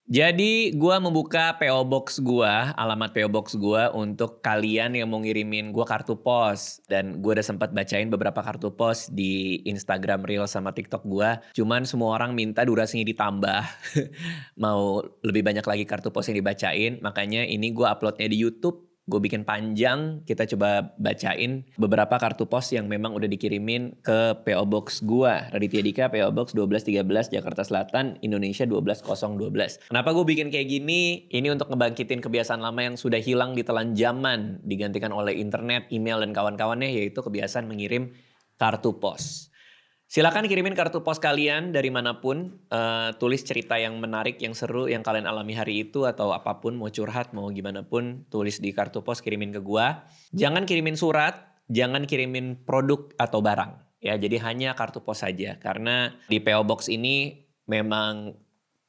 Jadi gue membuka PO Box gue, alamat PO Box gue untuk kalian yang mau ngirimin gue kartu pos. Dan gue udah sempat bacain beberapa kartu pos di Instagram Reel sama TikTok gue. Cuman semua orang minta durasinya ditambah. Mau lebih banyak lagi kartu pos yang dibacain. Makanya ini gue uploadnya di YouTube. Gue bikin panjang, kita coba bacain beberapa kartu pos yang memang udah dikirimin ke PO Box gue. Raditya Dika, PO Box 1213 Jakarta Selatan, Indonesia 12012. Kenapa gue bikin kayak gini? Ini untuk ngebangkitin kebiasaan lama yang sudah hilang di telan zaman. Digantikan oleh internet, email, dan kawan-kawannya, yaitu kebiasaan mengirim kartu pos. Silakan kirimin kartu pos kalian dari manapun, tulis cerita yang menarik, yang seru, yang kalian alami hari itu atau apapun, mau curhat, mau gimana pun, tulis di kartu pos, kirimin ke gua. Jangan kirimin surat, jangan kirimin produk atau barang. Ya, jadi hanya kartu pos saja karena di PO Box ini memang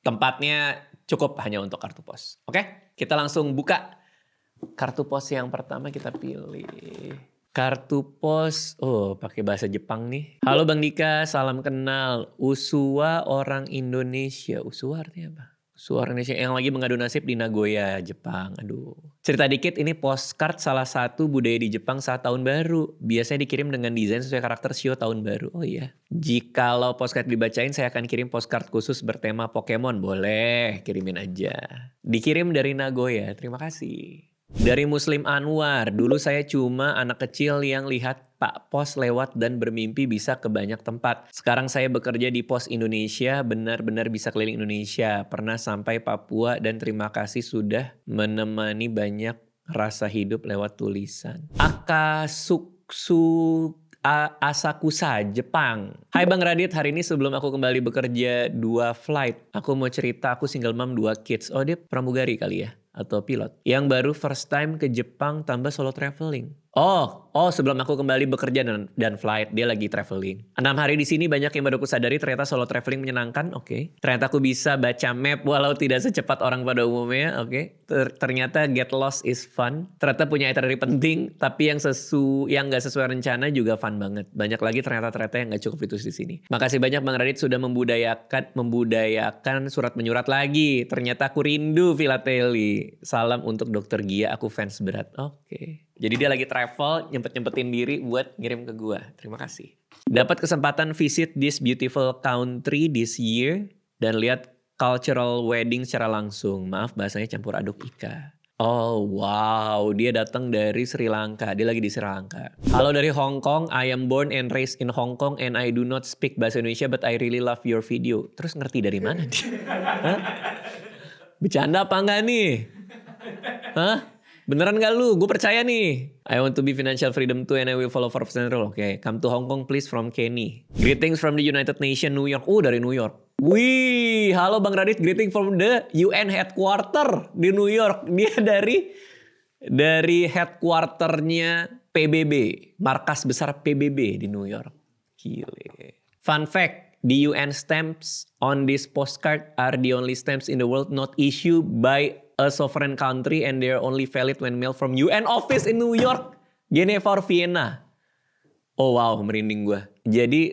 tempatnya cukup hanya untuk kartu pos. Oke? Kita langsung buka kartu pos yang pertama, kita pilih kartu pos, pakai bahasa Jepang nih. Halo Bang Dika, salam kenal. Usua orang Indonesia. Usua artinya apa? Usua orang Indonesia yang lagi mengadu nasib di Nagoya, Jepang. Aduh. Cerita dikit, ini postcard salah satu budaya di Jepang saat tahun baru. Biasanya dikirim dengan desain sesuai karakter shio tahun baru. Oh iya. Jikalau postcard dibacain, saya akan kirim postcard khusus bertema Pokemon. Boleh, kirimin aja. Dikirim dari Nagoya, terima kasih. Dari Muslim Anwar, dulu saya cuma anak kecil yang lihat Pak Pos lewat dan bermimpi bisa ke banyak tempat. Sekarang saya bekerja di Pos Indonesia, benar-benar bisa keliling Indonesia. Pernah sampai Papua dan terima kasih sudah menemani banyak rasa hidup lewat tulisan. Asakusa, Jepang. Hai Bang Radit, hari ini sebelum aku kembali bekerja 2 flight. Aku mau cerita, aku single mom 2 kids. Oh dia pramugari kali ya? Atau pilot. Yang baru first time ke Jepang tambah solo traveling. Oh sebelum aku kembali bekerja dan flight, dia lagi traveling. 6 hari di sini banyak yang baru aku sadari ternyata solo traveling menyenangkan, oke. Ternyata aku bisa baca map walau tidak secepat orang pada umumnya, oke. Ternyata get lost is fun. Ternyata punya itinerary penting, tapi yang nggak sesuai rencana juga fun banget. Banyak lagi ternyata yang nggak cukup itu di sini. Makasih banyak Bang Radit sudah membudayakan surat menyurat lagi. Ternyata aku rindu filateli. Salam untuk Dokter Gia, aku fans berat. Oke. Jadi dia lagi travel, nyempetin diri buat ngirim ke gua. Terima kasih. Dapat kesempatan visit this beautiful country this year dan lihat cultural wedding secara langsung. Maaf bahasanya campur aduk Ika. Oh wow, dia datang dari Sri Lanka. Dia lagi di Sri Lanka. Halo dari Hong Kong, I am born and raised in Hong Kong and I do not speak bahasa Indonesia but I really love your video. Terus ngerti dari mana dia? Hah? Bercanda apa enggak nih? Hah? Beneran gak lu? Gue percaya nih. I want to be financial freedom too and I will follow 4% rule. Oke, come to Hong Kong please from Kenny. Greetings from the United Nations New York. Dari New York. Wih, halo Bang Radit. Greeting from the UN headquarter di New York. Dia dari headquarternya PBB. Markas besar PBB di New York. Gile. Fun fact. The UN stamps on this postcard are the only stamps in the world not issued by a sovereign country and they are only valid when mailed from UN office in New York, Geneva or Vienna. Oh wow, merinding gue. Jadi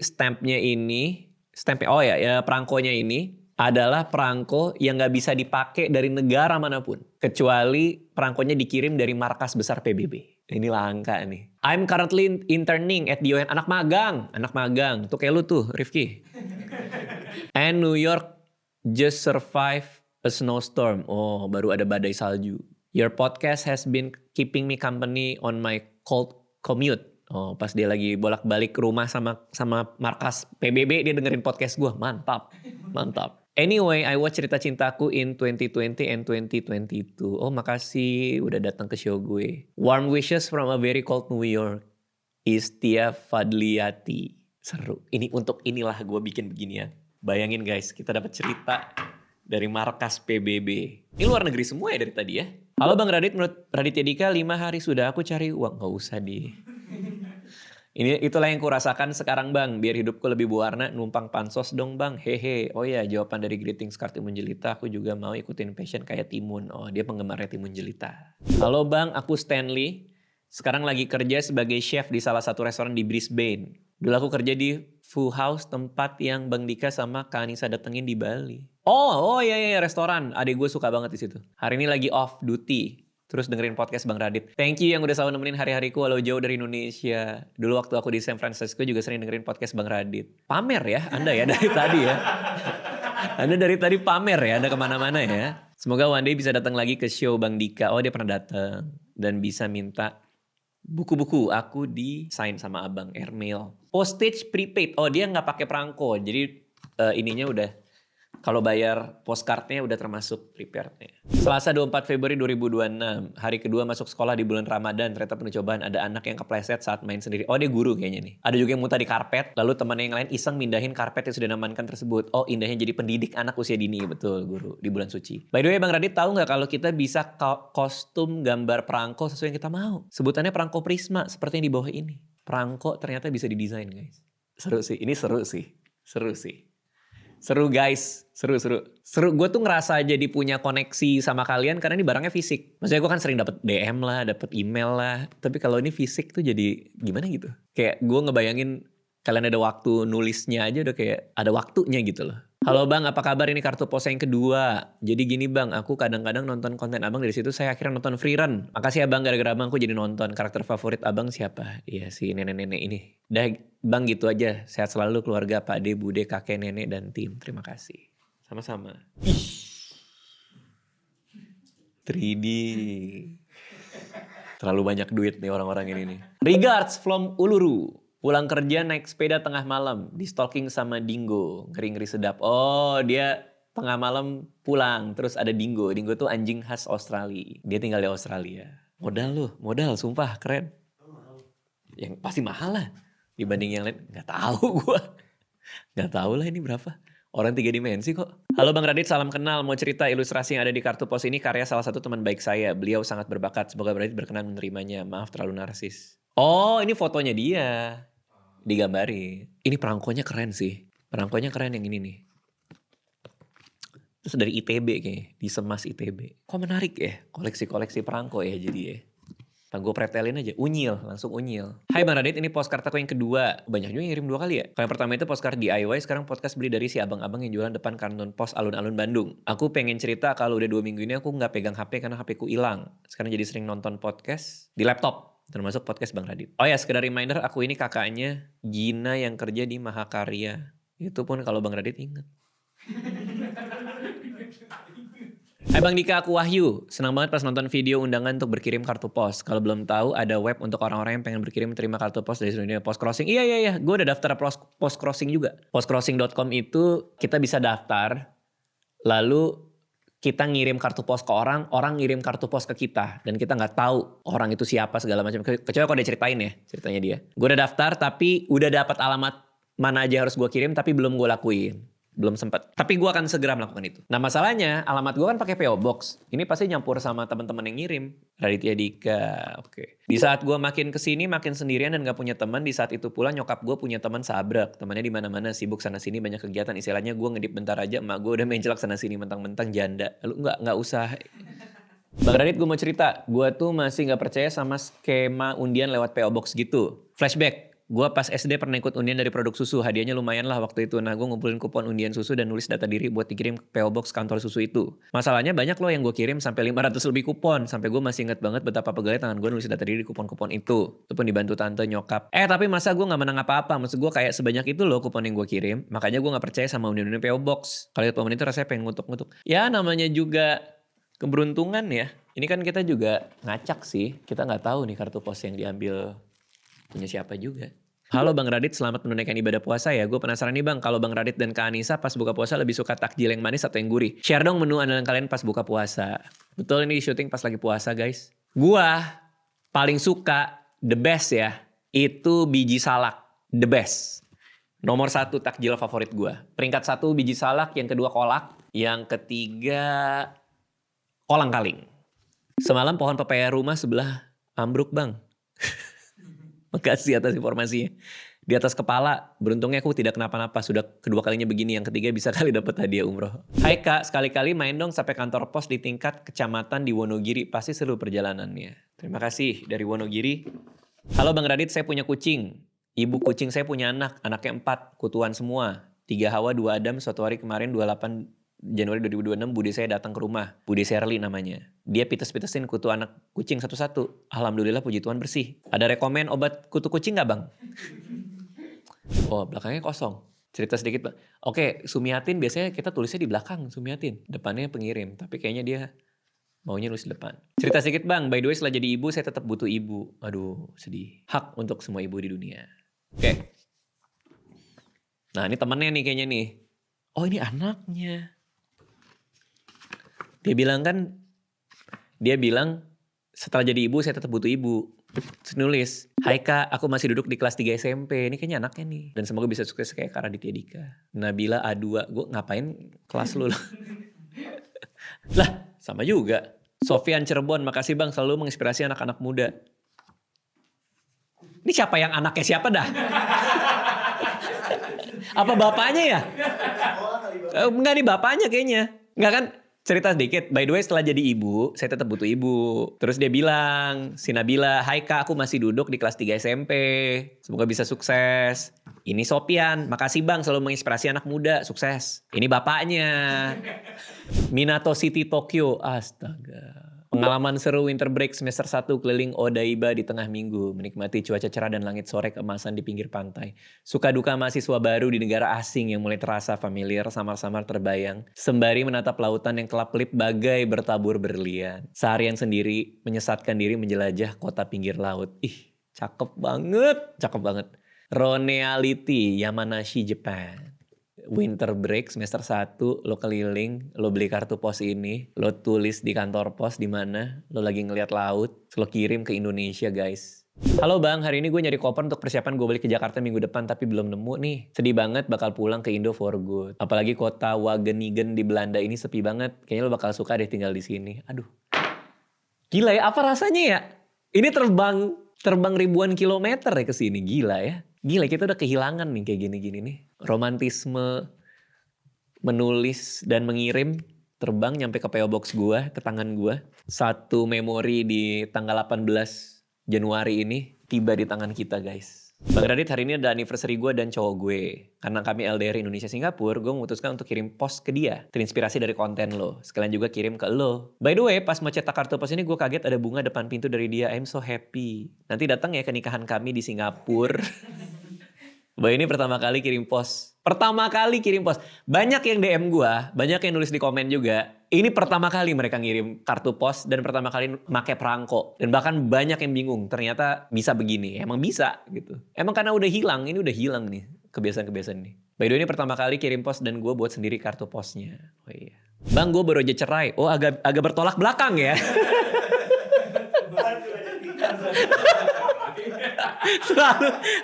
perangkonya ini adalah perangko yang gak bisa dipakai dari negara manapun. Kecuali perangkonya dikirim dari markas besar PBB. Ini langka nih. I'm currently interning at the UN. Anak magang. Tuh kayak lu tuh, Rifki. And New York just survived a snowstorm. Oh, baru ada badai salju. Your podcast has been keeping me company on my cold commute. Oh, pas dia lagi bolak-balik ke rumah sama markas PBB, dia dengerin podcast gue. Mantap. Anyway, I watch Cerita Cintaku in 2020 and 2022. Oh, makasih udah datang ke show gue. Warm wishes from a very cold New York. Istia Fadliati. Seru. Inilah gue bikin beginian. Bayangin guys, kita dapat cerita dari markas PBB. Ini luar negeri semua ya dari tadi ya. Halo Bang Radit, menurut Raditya Dika 5 hari sudah aku cari uang. Gak usah Itulah yang kurasakan sekarang Bang. Biar hidupku lebih berwarna, numpang pansos dong Bang. Hehe. Oh ya, jawaban dari greetings card Timun Jelita. Aku juga mau ikutin passion kayak Timun. Oh, dia penggemarnya Timun Jelita. Halo Bang, aku Stanley. Sekarang lagi kerja sebagai chef di salah satu restoran di Brisbane. Dulu aku kerja di Full House, tempat yang Bang Dika sama Kak Anissa datengin di Bali. Oh iya restoran. Adik gue suka banget di situ. Hari ini lagi off duty. Terus dengerin podcast Bang Radit. Thank you yang udah selalu nemenin hari-hariku walau jauh dari Indonesia. Dulu waktu aku di San Francisco juga sering dengerin podcast Bang Radit. Pamer ya Anda ya dari tadi ya. Anda dari tadi pamer ya, Anda kemana-mana ya. Semoga one day bisa datang lagi ke show Bang Dika. Oh dia pernah datang. Dan bisa minta buku-buku aku di sign sama abang airmail. Postage prepaid. Oh dia nggak pakai perangko. Jadi ininya udah. Kalau bayar postcardnya udah termasuk preparednya. Selasa 24 Februari 2026. Hari kedua masuk sekolah di bulan Ramadan. Ternyata penuh cobaan. Ada anak yang kepleset saat main sendiri. Oh dia guru kayaknya nih. Ada juga yang muntah di karpet. Lalu temannya yang lain iseng mindahin karpet yang sudah diamankan tersebut. Oh indahnya jadi pendidik anak usia dini. Betul guru. Di bulan suci. By the way Bang Radit tahu nggak kalau kita bisa kostum gambar perangko sesuai yang kita mau. Sebutannya perangko prisma. Seperti yang di bawah ini. Perangko ternyata bisa didesain guys. Seru sih. Ini seru sih. Seru sih. Seru guys, seru. Gue tuh ngerasa jadi punya koneksi sama kalian karena ini barangnya fisik. Maksudnya gue kan sering dapet DM lah, dapet email lah. Tapi kalau ini fisik tuh jadi gimana gitu. Kayak gue ngebayangin kalian ada waktu nulisnya aja udah kayak ada waktunya gitu loh. Halo Bang, apa kabar? Ini kartu pos yang kedua. Jadi gini Bang, aku kadang-kadang nonton konten Abang dari situ saya akhirnya nonton free run. Makasih ya Bang, gara-gara Abang aku jadi nonton. Karakter favorit Abang siapa? Iya si nenek-nenek ini. Dah Bang gitu aja. Sehat selalu keluarga, Pak De, Bude, kakek, nenek, dan tim. Terima kasih. Sama-sama. 3D. Terlalu banyak duit nih orang-orang ini nih. Regards from Uluru. Pulang kerja naik sepeda tengah malam. Di stalking sama dingo. Ngeri-ngeri sedap. Oh dia tengah malam pulang. Terus ada dingo. Dingo tuh anjing khas Australia. Dia tinggal di Australia. Modal loh. Modal sumpah keren. Yang pasti mahal lah. Dibanding yang lain. Gak tahu gue. Gak tahu lah ini berapa. Orang 3 dimensi kok. Halo Bang Radit, salam kenal. Mau cerita ilustrasi yang ada di kartu pos ini karya salah satu teman baik saya. Beliau sangat berbakat. Semoga Bang Radit berkenan menerimanya. Maaf terlalu narsis. Oh ini fotonya dia. Digambarin. Ini perangkonya keren sih. Perangkonya keren yang ini nih. Terus dari ITB kayaknya. Disemas ITB. Kok menarik ya. Koleksi-koleksi perangko ya jadi ya. Nah, gue pretelin aja. Unyil. Langsung unyil. Hai Bang Radit. Ini postcard aku yang kedua. Banyak juga yang ngirim 2 kali ya. Kalau yang pertama itu postcard DIY. Sekarang podcast beli dari si abang-abang yang jualan depan kantor pos alun-alun Bandung. Aku pengen cerita kalau udah 2 minggu ini aku gak pegang HP karena HP ku hilang. Sekarang jadi sering nonton podcast di laptop. Termasuk podcast Bang Radit. Oh ya sekedar reminder aku ini kakaknya Gina yang kerja di Mahakarya. Itu pun kalau Bang Radit ingat. Hai Bang Dika, aku Wahyu. Senang banget pas nonton video undangan untuk berkirim kartu pos. Kalau belum tahu ada web untuk orang-orang yang pengen berkirim terima kartu pos dari seluruh dunia. Post Crossing. Iya. Gue udah daftar Post Crossing juga. Postcrossing.com itu kita bisa daftar. Lalu kita ngirim kartu pos ke orang ngirim kartu pos ke kita. Dan kita gak tahu orang itu siapa segala macam. Kecuali kalau dia ceritain ya, ceritanya dia. Gue udah daftar tapi udah dapat alamat mana aja harus gue kirim tapi belum gue lakuin. Belum sempat. Tapi gue akan segera melakukan itu. Nah masalahnya alamat gue kan pakai PO Box. Ini pasti nyampur sama teman-teman yang ngirim. Raditya Dika. Oke. Di saat gue makin kesini makin sendirian dan gak punya teman. Di saat itu pula nyokap gue punya teman sabrek. Temannya di mana-mana sibuk sana sini banyak kegiatan. Istilahnya gue ngedip bentar aja. Emak gue udah mencelak sana sini mentang-mentang janda. Lalu nggak usah. Bang Radit gue mau cerita. Gue tuh masih gak percaya sama skema undian lewat PO Box gitu. Flashback. Gue pas SD pernah ikut undian dari produk susu. Hadiahnya lumayan lah waktu itu. Nah gue ngumpulin kupon undian susu dan nulis data diri buat dikirim ke PO Box kantor susu itu. Masalahnya banyak loh yang gue kirim sampai 500 lebih kupon. Sampai gue masih inget banget betapa pegalnya tangan gue nulis data diri di kupon-kupon itu. Itu pun dibantu tante nyokap. Tapi masa gue gak menang apa-apa. Maksud gue kayak sebanyak itu loh kupon yang gue kirim. Makanya gue gak percaya sama undian-undian PO Box. Kalau lihat momen itu rasanya pengen ngutuk-ngutuk. Ya namanya juga keberuntungan ya. Ini kan kita juga ngacak sih. Kita gak tahu nih kartu pos yang diambil punya siapa juga. Halo Bang Radit, selamat menunaikan ibadah puasa ya. Gue penasaran nih Bang, kalau Bang Radit dan Kak Anissa pas buka puasa lebih suka takjil yang manis atau yang gurih? Share dong menu andalan kalian pas buka puasa. Betul ini syuting pas lagi puasa guys. Gua paling suka, the best ya, itu biji salak. The best. Nomor 1 takjil favorit gue. Peringkat 1 biji salak, yang kedua kolak. Yang ketiga kolang kaling. Semalam pohon pepaya rumah sebelah ambruk Bang. Makasih atas informasinya. Di atas kepala, beruntungnya aku tidak kenapa-napa. Sudah kedua kalinya begini, yang ketiga bisa kali dapat hadiah umroh. Hai Kak, sekali-kali main dong sampai kantor pos di tingkat kecamatan di Wonogiri. Pasti seru perjalanannya. Terima kasih dari Wonogiri. Halo Bang Radit, saya punya kucing. Ibu kucing saya punya anak, anaknya 4, kutuan semua. 3 Hawa, 2 Adam, suatu hari kemarin 28 Januari 2026 Bude saya datang ke rumah. Bude Sherly namanya. Dia pites-pitesin kutu anak kucing satu-satu. Alhamdulillah puji Tuhan bersih. Ada rekomen obat kutu kucing gak bang? Oh belakangnya kosong. Cerita sedikit bang. Oke, Sumiatin biasanya kita tulisnya di belakang Sumiatin. Depannya pengirim. Tapi kayaknya dia maunya nulis di depan. Cerita sedikit bang. By the way setelah jadi ibu saya tetap butuh ibu. Aduh sedih. Hak untuk semua ibu di dunia. Oke. Nah ini temennya nih kayaknya nih. Oh ini anaknya. Dia bilang setelah jadi ibu saya tetap butuh ibu. Terus nulis, hai kak aku masih duduk di kelas 3 SMP. Ini kayaknya anaknya nih. Dan semoga bisa sukses kayak Kak Raditya Dika. Nabila A2. Gue ngapain kelas lu? Lah sama juga. Sofian Cirebon, makasih bang selalu menginspirasi anak-anak muda. Ini siapa yang anaknya siapa dah? Apa bapaknya ya? Enggak nih bapaknya kayaknya. Enggak kan? Cerita sedikit, by the way setelah jadi ibu, saya tetap butuh ibu. Terus dia bilang, si Nabila, hai kak aku masih duduk di kelas 3 SMP. Semoga bisa sukses. Ini Sopian, makasih bang selalu menginspirasi anak muda, sukses. Ini bapaknya. Minato City Tokyo, astaga. Pengalaman seru winter break semester 1 keliling Odaiba di tengah minggu. Menikmati cuaca cerah dan langit sore keemasan di pinggir pantai. Suka duka mahasiswa baru di negara asing yang mulai terasa familiar, samar-samar terbayang. Sembari menatap lautan yang kelap-kelip bagai bertabur berlian. Seharian sendiri menyesatkan diri menjelajah kota pinggir laut. Ih, cakep banget, cakep banget. Roneality, Yamanashi, Japan. Winter break semester 1 lo keliling, lo beli kartu pos ini, lo tulis di kantor pos di mana, lo lagi ngeliat laut, lo kirim ke Indonesia guys. Halo bang, hari ini gue nyari koper untuk persiapan gue balik ke Jakarta minggu depan tapi belum nemu nih. Sedih banget bakal pulang ke Indo for good. Apalagi kota Wageningen di Belanda ini sepi banget. Kayaknya lo bakal suka deh tinggal di sini. Aduh. Gila ya, apa rasanya ya? Ini terbang ribuan kilometer ya ke sini, gila ya. Gila kita udah kehilangan nih kayak gini-gini nih. Romantisme menulis dan mengirim terbang nyampe ke PO Box gue, ke tangan gue. Satu memori di tanggal 18 Januari ini tiba di tangan kita guys. Bang Radit hari ini ada anniversary gue dan cowok gue. Karena kami LDR Indonesia Singapura, gue memutuskan untuk kirim pos ke dia. Terinspirasi dari konten lo. Sekalian juga kirim ke lo. By the way, pas mau cetak kartu pos ini gue kaget ada bunga depan pintu dari dia. I'm so happy. Nanti datang ya ke nikahan kami di Singapura. Bah ini pertama kali kirim pos. Banyak yang DM gue, banyak yang nulis di komen juga. Ini pertama kali mereka ngirim kartu pos dan pertama kali make perangko. Dan bahkan banyak yang bingung, ternyata bisa begini. Emang bisa gitu. Emang karena udah hilang, ini udah hilang nih kebiasaan-kebiasaan nih. By the way ini pertama kali kirim pos dan gue buat sendiri kartu posnya. Oh iya. Bang gue baru aja cerai. Oh agak bertolak belakang ya.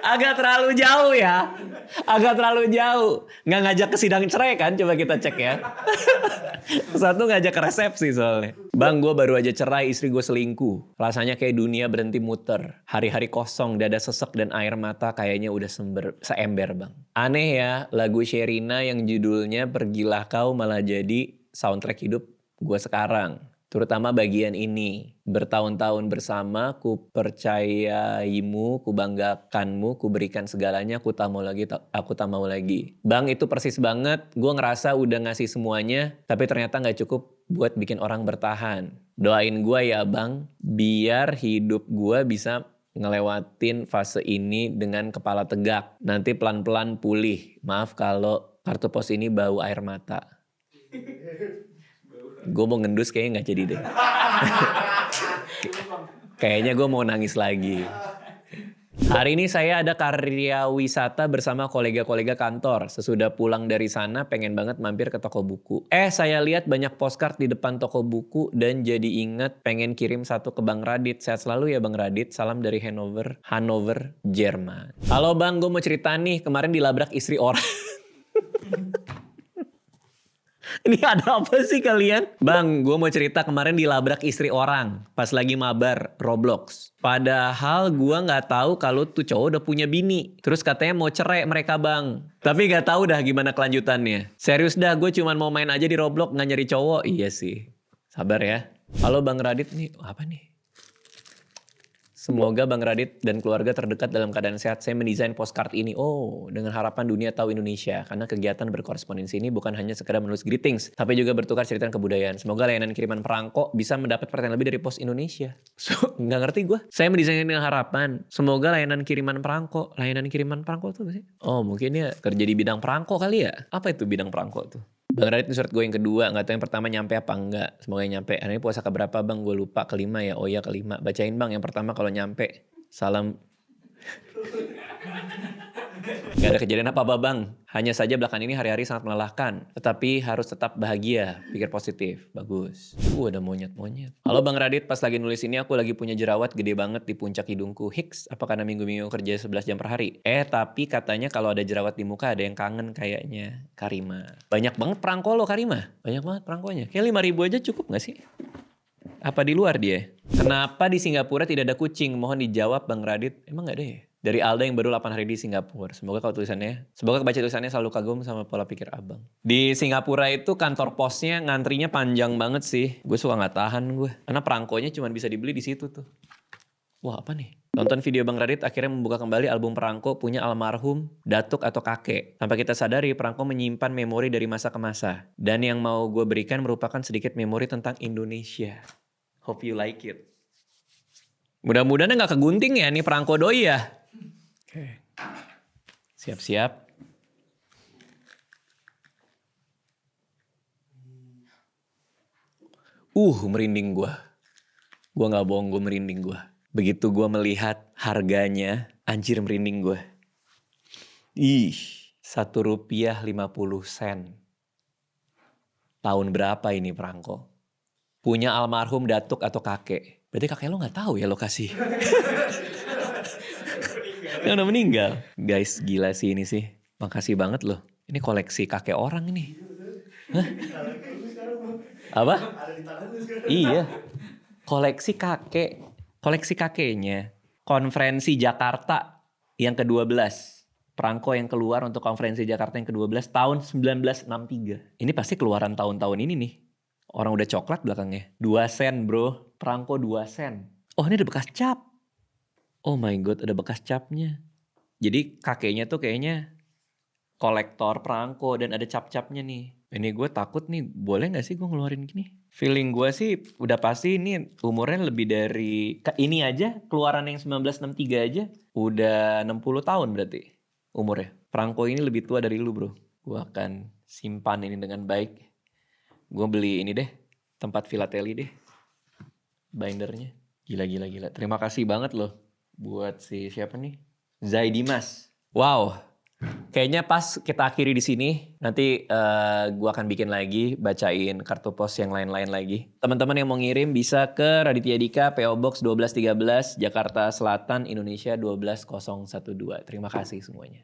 Agak terlalu jauh ya. Agak terlalu jauh. Nggak ngajak ke sidang cerai kan? Coba kita cek ya. Satu ngajak ke resepsi soalnya. Bang gue baru aja cerai, istri gue selingkuh. Rasanya kayak dunia berhenti muter. Hari-hari kosong, dada sesek dan air mata kayaknya udah seember bang. Aneh ya, lagu Sherina yang judulnya Pergilah Kau malah jadi soundtrack hidup gue sekarang. Terutama bagian ini. Bertahun-tahun bersama, ku percayaimu, ku banggakanmu, ku berikan segalanya, aku tak mau lagi. Bang itu persis banget, gue ngerasa udah ngasih semuanya, tapi ternyata gak cukup buat bikin orang bertahan. Doain gue ya bang, biar hidup gue bisa ngelewatin fase ini dengan kepala tegak. Nanti pelan-pelan pulih. Maaf kalau kartu pos ini bau air mata. Gue mau ngendus kayaknya gak jadi deh. Kayaknya gue mau nangis lagi. Hari ini saya ada karya wisata bersama kolega-kolega kantor. Sesudah pulang dari sana pengen banget mampir ke toko buku. Saya lihat banyak postcard di depan toko buku dan jadi inget pengen kirim satu ke Bang Radit. Sehat selalu ya Bang Radit. Salam dari Hanover, Jerman. Halo Bang, gue mau cerita nih. Kemarin dilabrak istri orang. Ini ada apa sih kalian? Bang, gue mau cerita kemarin dilabrak istri orang pas lagi mabar Roblox. Padahal gue nggak tahu kalau tuh cowok udah punya bini. Terus katanya mau cerai mereka bang. Tapi nggak tahu dah gimana kelanjutannya. Serius dah, gue cuman mau main aja di Roblox nggak nyari cowok. Iya sih. Sabar ya. Halo Bang Radit nih, apa nih? Semoga Bang Radit dan keluarga terdekat dalam keadaan sehat. Saya mendesain postcard ini. Oh, dengan harapan dunia tahu Indonesia. Karena kegiatan berkorespondensi ini bukan hanya sekedar menulis greetings, tapi juga bertukar cerita dan kebudayaan. Semoga layanan kiriman perangko bisa mendapat perhatian lebih dari Pos Indonesia. So, nggak ngerti gue. Saya mendesain dengan harapan. Semoga layanan kiriman perangko. Layanan kiriman perangko tuh apa sih? Oh, mungkin ya kerja di bidang perangko kali ya? Apa itu bidang perangko tuh? Bang Radit ini surat gue yang kedua, gak tahu yang pertama nyampe apa enggak. Semoga nyampe. Hari ini puasa keberapa bang? Gue lupa, kelima ya. Oh ya kelima. Bacain bang yang pertama kalau nyampe. Salam. Gak ada kejadian apa-apa bang. Hanya saja belakangan ini hari-hari sangat melelahkan. Tetapi harus tetap bahagia. Pikir positif. Bagus. Ada monyet-monyet. Halo Bang Radit, pas lagi nulis ini aku lagi punya jerawat gede banget di puncak hidungku. Hiks, apa karena minggu-minggu kerja 11 jam per hari? Tapi katanya kalau ada jerawat di muka ada yang kangen kayaknya. Karima. Banyak banget perangko lo Karima. Banyak banget perangkonya. Kayak 5.000 aja cukup gak sih? Apa di luar dia? Kenapa di Singapura tidak ada kucing? Mohon dijawab Bang Radit. Emang gak ada ya? Dari Alda yang baru 8 hari di Singapura. Semoga kebaca tulisannya selalu kagum sama pola pikir abang. Di Singapura itu kantor posnya ngantrinya panjang banget sih. Gue suka gak tahan gue. Karena perangkonya cuma bisa dibeli di situ tuh. Wah apa nih? Tonton video Bang Radit akhirnya membuka kembali album perangko punya almarhum datuk atau kakek. Sampai kita sadari perangko menyimpan memori dari masa ke masa. Dan yang mau gue berikan merupakan sedikit memori tentang Indonesia. Hope you like it. Mudah-mudahan gak kegunting ya nih perangko doi ya. Oke. Siap-siap. Merinding gue. Gue gak bohong, gue merinding gue. Begitu gue melihat harganya, anjir merinding gue. Rp1.50. Tahun berapa ini perangko? Punya almarhum datuk atau kakek. Berarti kakek lo gak tahu ya lokasi. Yang udah meninggal. Guys gila sih ini sih. Makasih banget loh. Ini koleksi kakek orang ini. Hah? Apa? Iya. Koleksi kakek. Koleksi kakeknya. Konferensi Jakarta yang ke-12. Perangko yang keluar untuk konferensi Jakarta yang ke-12 tahun 1963. Ini pasti keluaran tahun-tahun ini nih. Orang udah coklat belakangnya. 2 sen bro. Perangko 2 sen. Oh ini ada bekas cap. Oh my god, ada bekas capnya. Jadi kakeknya tuh kayaknya kolektor perangko dan ada cap-capnya nih. Ini gue takut nih, boleh gak sih gue ngeluarin gini? Feeling gue sih udah pasti ini umurnya lebih dari, ini aja keluaran yang 1963 aja. Udah 60 tahun berarti umurnya. Perangko ini lebih tua dari lu bro. Gue akan simpan ini dengan baik. Gue beli ini deh, tempat filateli deh. Bindernya. Gila. Terima kasih banget loh. Buat si siapa nih? Zaidimas. Wow. Kayaknya pas kita akhiri di sini. Nanti gua akan bikin lagi, bacain kartu pos yang lain-lain lagi. Teman-teman yang mau ngirim bisa ke Raditya Dika, PO Box 1213, Jakarta Selatan, Indonesia 12012. Terima kasih semuanya.